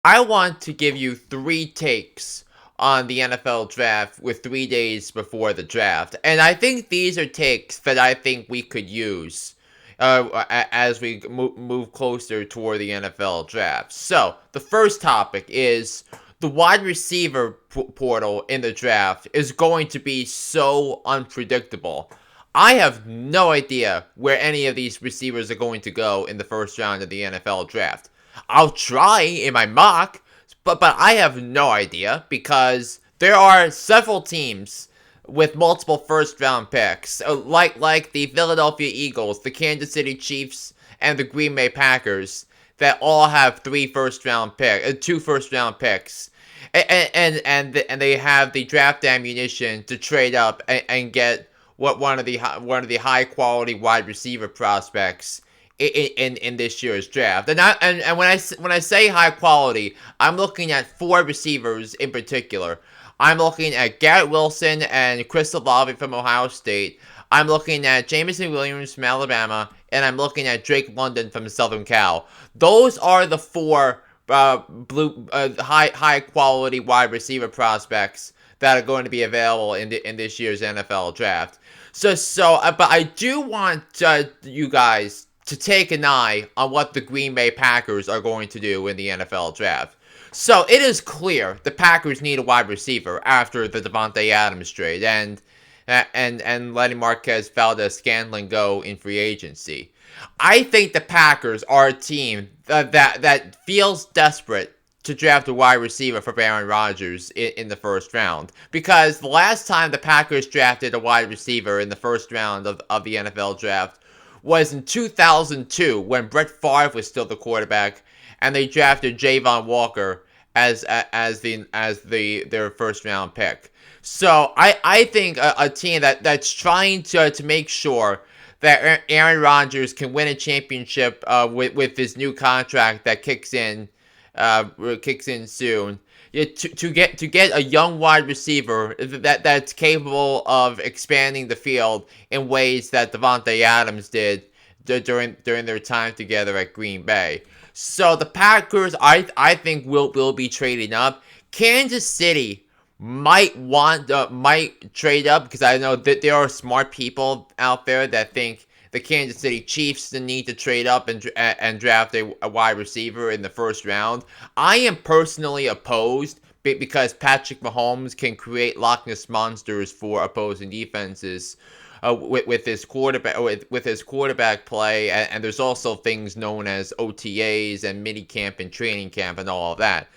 I want to give you 3 takes on the NFL draft with 3 days before the draft. And I think these are takes that I think we could use as we move closer toward the NFL draft. So, the first topic is the wide receiver portal in the draft is going to be so unpredictable. I have no idea where any of these receivers are going to go in the first round of the NFL draft. I'll try in my mock, but I have no idea because there are several teams with multiple first round picks, like the Philadelphia Eagles, the Kansas City Chiefs, and the Green Bay Packers that all have 2 first round picks, and they have the draft ammunition to trade up and get one of the high quality wide receiver prospects in this year's draft. And when I say high quality, I'm looking at 4 receivers in particular. I'm looking at Garrett Wilson and Chris Olave from Ohio State. I'm looking at Jameson Williams from Alabama, and I'm looking at Drake London from Southern Cal. Those are the 4 high quality wide receiver prospects that are going to be available in this year's NFL draft. But I do want you guys to take an eye on what the Green Bay Packers are going to do in the NFL draft. So it is clear the Packers need a wide receiver after the Davante Adams trade and letting Marquez Valdez-Scantling go in free agency. I think the Packers are a team that feels desperate to draft a wide receiver for Aaron Rodgers in the first round. Because the last time the Packers drafted a wide receiver in the first round of the NFL draft was in 2002 when Brett Favre was still the quarterback, and they drafted Javon Walker as their first round pick. So I think a team that's trying to make sure that Aaron Rodgers can win a championship with this new contract that kicks in soon. Yeah, to get a young wide receiver that's capable of expanding the field in ways that Davante Adams did during their time together at Green Bay. So the Packers, I think will be trading up. Kansas City might trade up because I know that there are smart people out there that think the Kansas City Chiefs need to trade up and draft a wide receiver in the first round. I am personally opposed because Patrick Mahomes can create Loch Ness monsters for opposing defenses with his quarterback play, and there's also things known as OTAs and minicamp and training camp and all of that.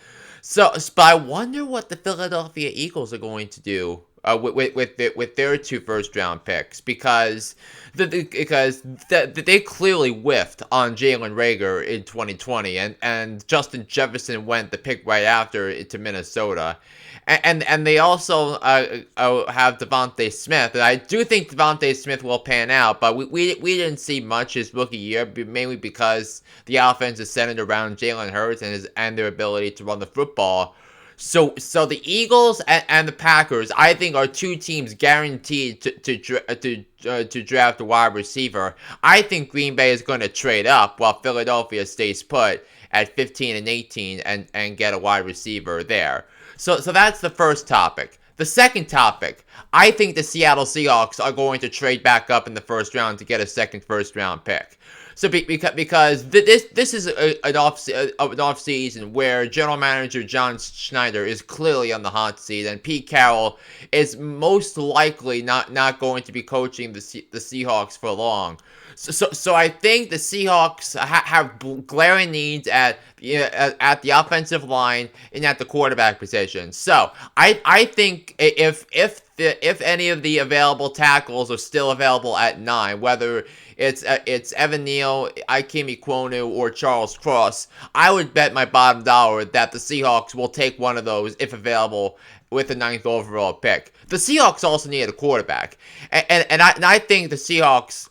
But I wonder what the Philadelphia Eagles are going to do with their 2 first round picks because they clearly whiffed on Jalen Reagor in 2020, and Justin Jefferson went the pick right after to Minnesota. And they also have Devontae Smith, and I do think Devontae Smith will pan out, but we didn't see much his rookie year, mainly because the offense is centered around Jalen Hurts and their ability to run the football. So the Eagles and the Packers, I think, are 2 teams guaranteed to draft a wide receiver. I think Green Bay is going to trade up while Philadelphia stays put at 15 and 18 and get a wide receiver there. So that's the first topic. The second topic, I think the Seattle Seahawks are going to trade back up in the first round to get a second first round pick. So because this is an off season where general manager John Schneider is clearly on the hot seat, and Pete Carroll is most likely not going to be coaching the Seahawks for long. So I think the Seahawks have glaring needs at the offensive line and at the quarterback position. So I think if any of the available tackles are still available at 9, whether it's Evan Neal, Ikem Ekwonu, or Charles Cross, I would bet my bottom dollar that the Seahawks will take one of those if available with the 9th overall pick. The Seahawks also need a quarterback, and I think the Seahawks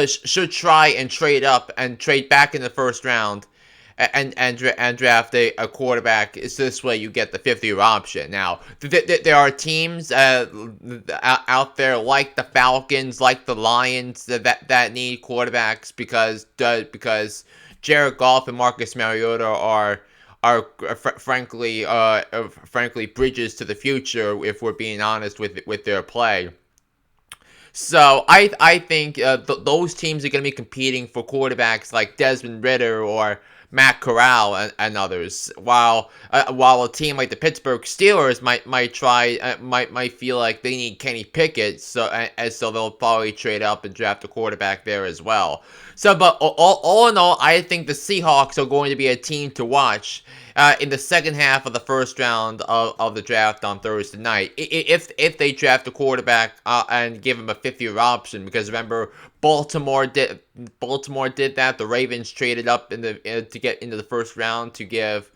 should try and trade up and trade back in the first round and draft a quarterback. So this way you get the 5th-year option. Now, there are teams out there like the Falcons, like the Lions that need quarterbacks because Jared Goff and Marcus Mariota frankly bridges to the future if we're being honest with their play. So I think those teams are going to be competing for quarterbacks like Desmond Ridder or Matt Corral and others, while a team like the Pittsburgh Steelers might try might feel like they need Kenny Pickett, so they'll probably trade up and draft a quarterback there as well. So, but all in all, I think the Seahawks are going to be a team to watch in the second half of the first round of the draft on Thursday night. If they draft a quarterback and give him a fifth-year option, because remember, Baltimore did that. The Ravens traded up to get into the first round to give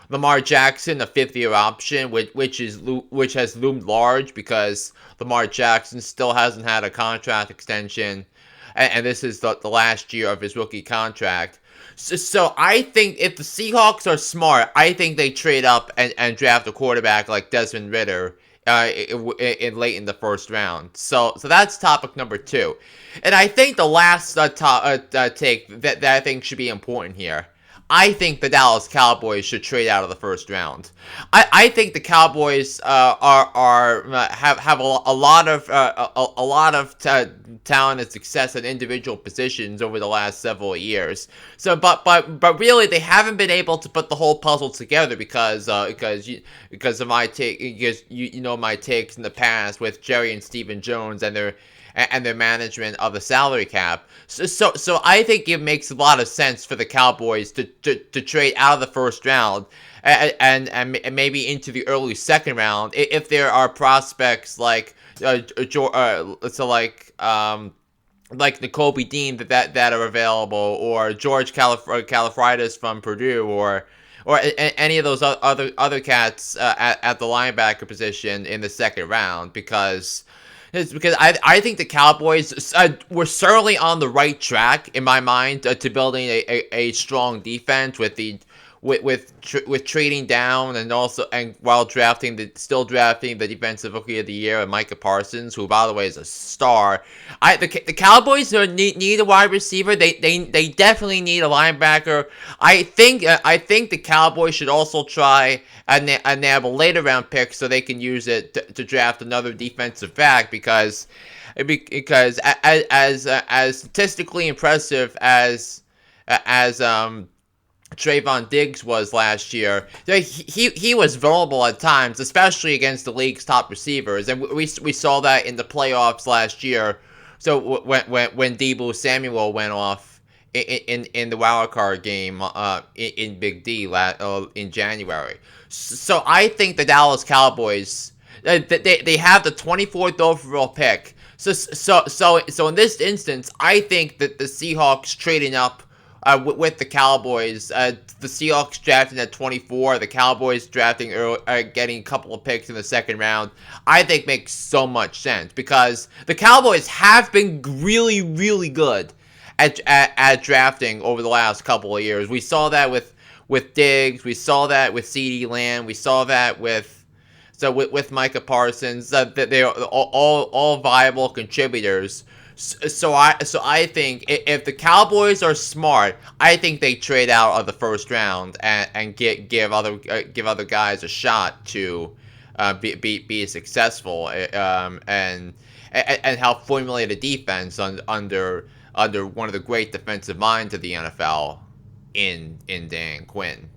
Lamar Jackson a fifth-year option, which has loomed large because Lamar Jackson still hasn't had a contract extension, and this is the last year of his rookie contract. So I think if the Seahawks are smart, I think they trade up and draft a quarterback like Desmond Ridder in late in the first round. So that's topic number 2. And I think the last take that I think should be important here. I think the Dallas Cowboys should trade out of the first round. I think the Cowboys have a lot of talent and success at individual positions over the last several years. So, but really, they haven't been able to put the whole puzzle together because of my take. Because you know my takes in the past with Jerry and Stephen Jones and their management of the salary cap. So I think it makes a lot of sense for the Cowboys to trade out of the first round and maybe into the early second round if there are prospects like Nakobe Dean that are available, or George Kalafridis from Purdue, or any of those other cats at the linebacker position in the second round, because I think the Cowboys were certainly on the right track in my mind to building a strong defense with trading down and while still drafting the defensive rookie of the year, Micah Parsons, who by the way is a star. The Cowboys need a wide receiver. They definitely need a linebacker. I think the Cowboys should also try and nab a later round pick so they can use it to draft another defensive back, because as statistically impressive as Trayvon Diggs was last year, he was vulnerable at times, especially against the league's top receivers, and we saw that in the playoffs last year. So when Deebo Samuel went off in the wildcard game in Big D in January. So I think the Dallas Cowboys, they have the 24th overall pick. So in this instance, I think that the Seahawks trading up with the Cowboys, the Seahawks drafting at 24, the Cowboys drafting getting a couple of picks in the second round, I think makes so much sense, because the Cowboys have been really, really good at drafting over the last couple of years. We saw that with Diggs, we saw that with CeeDee Lamb, we saw that with Micah Parsons. That they're all viable contributors. So I think if the Cowboys are smart, I think they trade out of the first round and give other guys a shot to be successful and help formulate a defense under one of the great defensive minds of the NFL in Dan Quinn.